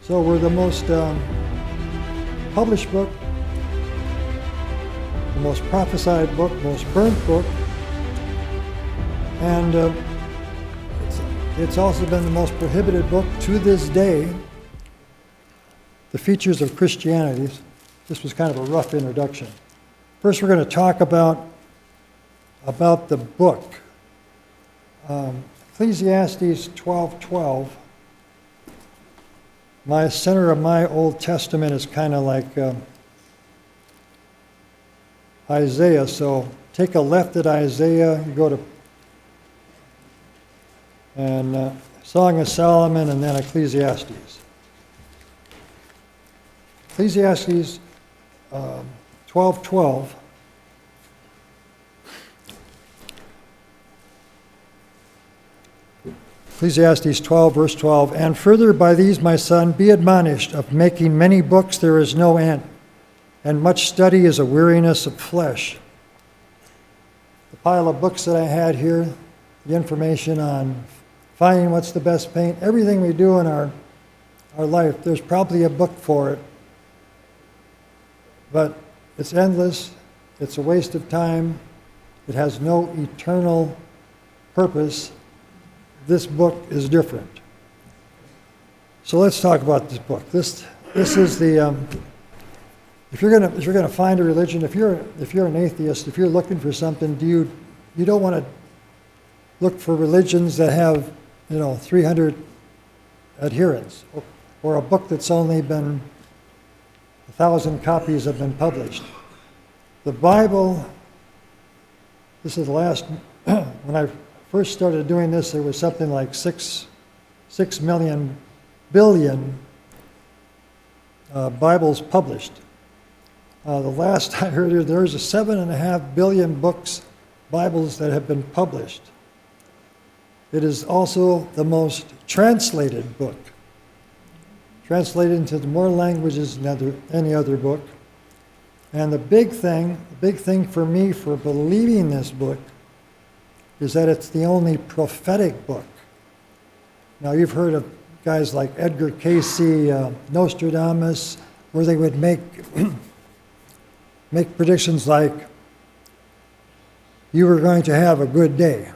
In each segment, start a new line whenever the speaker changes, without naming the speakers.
So we're the most published book, the most prophesied book, most burnt book, and it's also been the most prohibited book to this day. The features of Christianity. This was kind of a rough introduction. First, we're going to talk about the book. Ecclesiastes 12:12. My center of my Old Testament is kind of like Isaiah, so take a left at Isaiah, you go to Song of Solomon, and then Ecclesiastes. Ecclesiastes 12:12. Ecclesiastes 12, verse 12. And further by these, my son, be admonished, of making many books there is no end, and much study is a weariness of flesh. The pile of books that I had here, the information on finding what's the best paint, everything we do in our life, there's probably a book for it. But it's endless, it's a waste of time, it has no eternal purpose. This book is different. So let's talk about this book. This is the if you're gonna find a religion, if you're an atheist, if you're looking for something, you don't want to look for religions that have 300 adherents, or a book that's only been 1,000 copies have been published. The Bible. This is the last. When I first started doing this, there was something like 6 billion Bibles published. The last I heard, there's 7.5 billion Bibles that have been published. It is also the most translated book, translated into more languages than any other book. And the big thing for me for believing this book is that it's the only prophetic book. Now, you've heard of guys like Edgar Cayce, Nostradamus, where they would make predictions like, you were going to have a good day.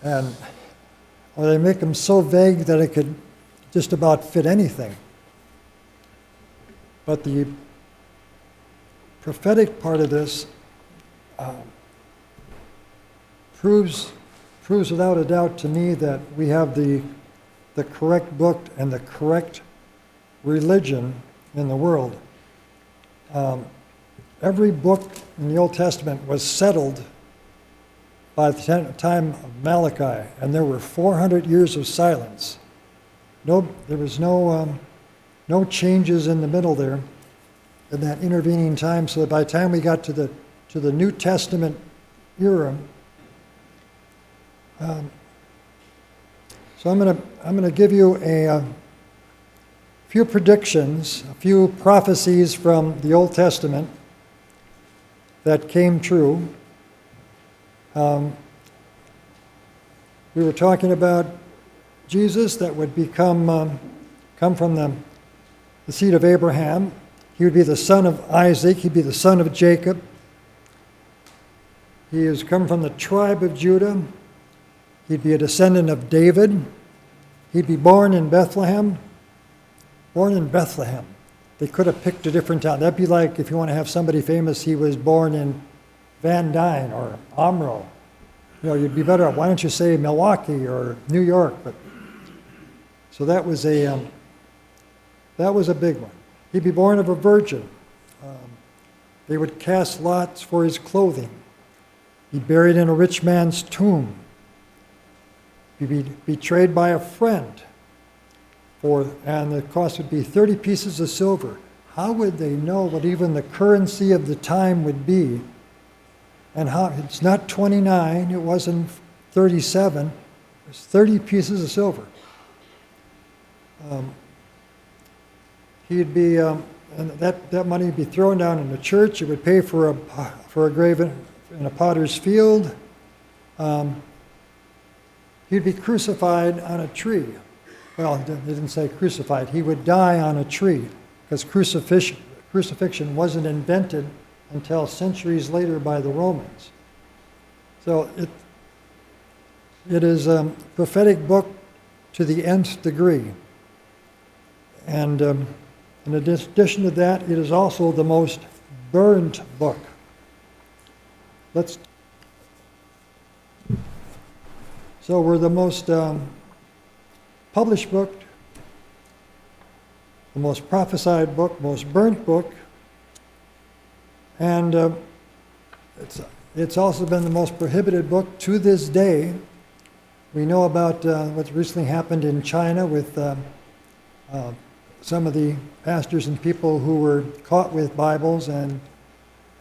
Or they make them so vague that it could just about fit anything. But the prophetic part of this proves without a doubt to me that we have the correct book and the correct religion in the world. Every book in the Old Testament was settled by the time of Malachi, and there were 400 years of silence. There was no changes in the middle there in that intervening time. So that by the time we got to the New Testament era. So I'm going to give you a few predictions, a few prophecies from the Old Testament that came true. We were talking about Jesus that would come from the seed of Abraham. He would be the son of Isaac. He'd be the son of Jacob. He has come from the tribe of Judah. He'd be a descendant of David. He'd be born in Bethlehem. Born in Bethlehem. They could have picked a different town. That'd be like if you want to have somebody famous, he was born in Van Dyne or Omro. You'd be better off. Why don't you say Milwaukee or New York? So that was a big one. He'd be born of a virgin. They would cast lots for his clothing. He'd be buried in a rich man's tomb. He'd be betrayed by a friend. And the cost would be 30 pieces of silver. How would they know what even the currency of the time would be? And how it's not 29, it wasn't 37, it was 30 pieces of silver. He'd be, and that money would be thrown down in the church. It would pay for a grave in a potter's field. He'd be crucified on a tree. well, they didn't say crucified. He would die on a tree because crucifixion wasn't invented until centuries later by the Romans. So it is a prophetic book to the nth degree. And in addition to that, it is also the most burned book. So we're the most published book, the most prophesied book, most burnt book, and it's also been the most prohibited book to this day. We know about what's recently happened in China with some of the pastors and people who were caught with Bibles and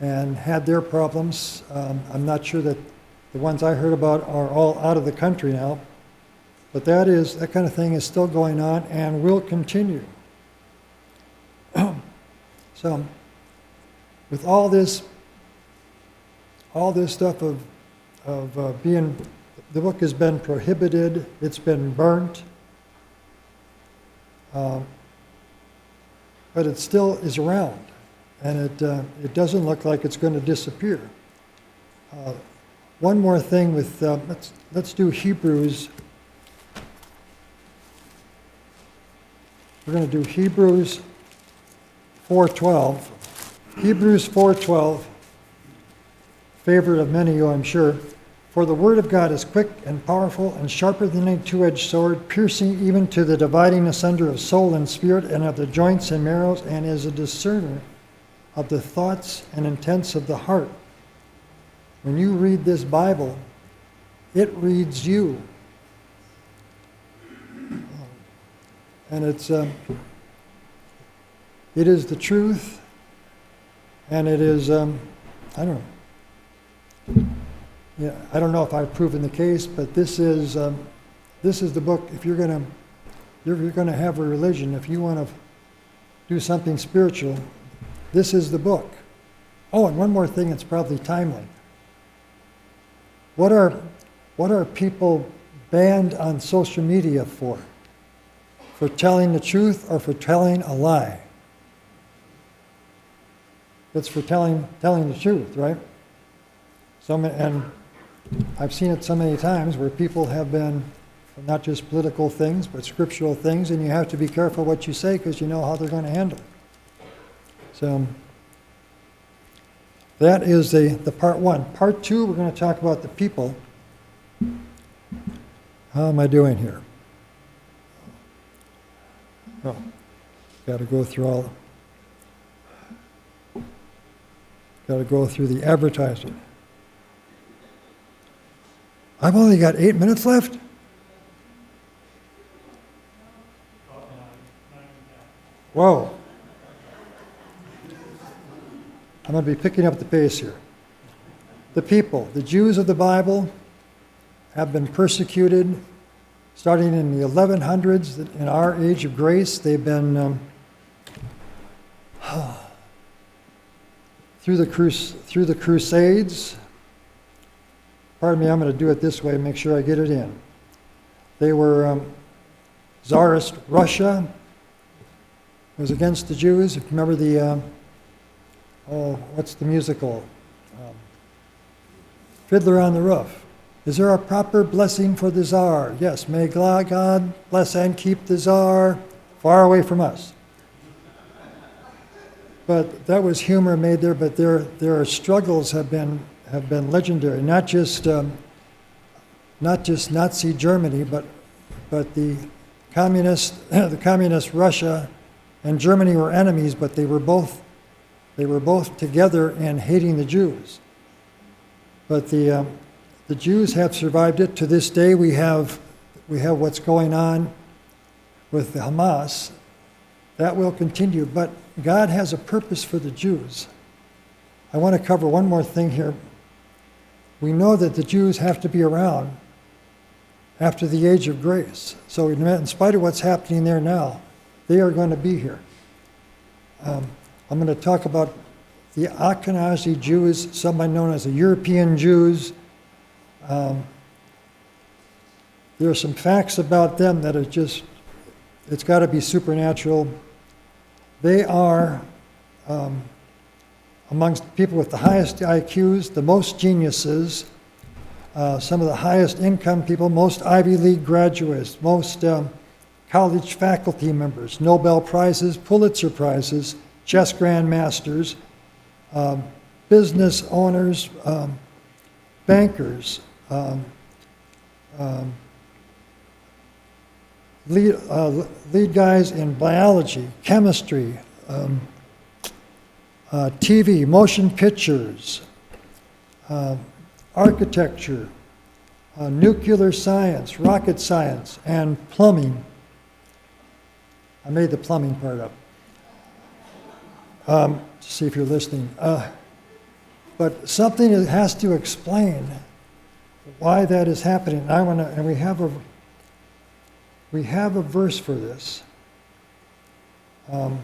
had their problems. I'm not sure that the ones I heard about are all out of the country now, but that kind of thing is still going on and will continue. So, with all this stuff of being, the book has been prohibited, it's been burnt, but it still is around, and it doesn't look like it's going to disappear. One more thing with, let's do Hebrews. We're going to do Hebrews 4:12. Hebrews 4:12, favorite of many of you, I'm sure. For the word of God is quick and powerful and sharper than a two-edged sword, piercing even to the dividing asunder of soul and spirit and of the joints and marrows, and is a discerner of the thoughts and intents of the heart. When you read this Bible, it reads you. And it is the truth, and it is, I don't know if I've proven the case, but this is the book. If you're going to have a religion, if you want to do something spiritual, this is the book. Oh, and one more thing, it's probably timely. What are people banned on social media for? For telling the truth or for telling a lie? It's for telling the truth, right? And I've seen it so many times where people have been, not just political things, but scriptural things, and you have to be careful what you say because you know how they're going to handle it. So that is the part one. Part two, we're going to talk about the people. How am I doing here? Oh, got to go through the advertising. I've only got 8 minutes left? Whoa. I'm going to be picking up the pace here. The people, the Jews of the Bible, have been persecuted starting in the 1100s. In our age of grace, they've been through the Crusades. Pardon me, I'm going to do it this way, make sure I get it in. They were Tsarist Russia was against the Jews. If you remember the what's the musical? Fiddler on the Roof. Is there a proper blessing for the Tsar? Yes, may God bless and keep the Tsar far away from us. But that was humor made there, but their struggles have been legendary. Not just Nazi Germany, but the communist Russia and Germany were enemies, but they were both together in hating the Jews. But the Jews have survived it. To this day, we have what's going on with the Hamas. That will continue, but God has a purpose for the Jews. I want to cover one more thing here. We know that the Jews have to be around after the age of grace. So in spite of what's happening there now, they are going to be here. I'm going to talk about the Ashkenazi Jews, sometimes known as the European Jews. There are some facts about them that are just it's got to be supernatural. They are amongst people with the highest IQs, the most geniuses, some of the highest income people, most Ivy League graduates, most college faculty members, Nobel Prizes, Pulitzer Prizes, chess grandmasters, business owners, bankers, lead guys in biology, chemistry, TV, motion pictures, architecture, nuclear science, rocket science, and plumbing. I made the plumbing part up. To see if you're listening. But something that has to explain why that is happening. And we have a verse for this. I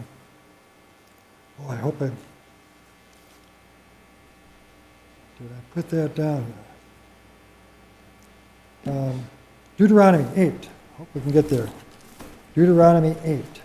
hope did I put that down? Deuteronomy 8. Hope we can get there. Deuteronomy 8.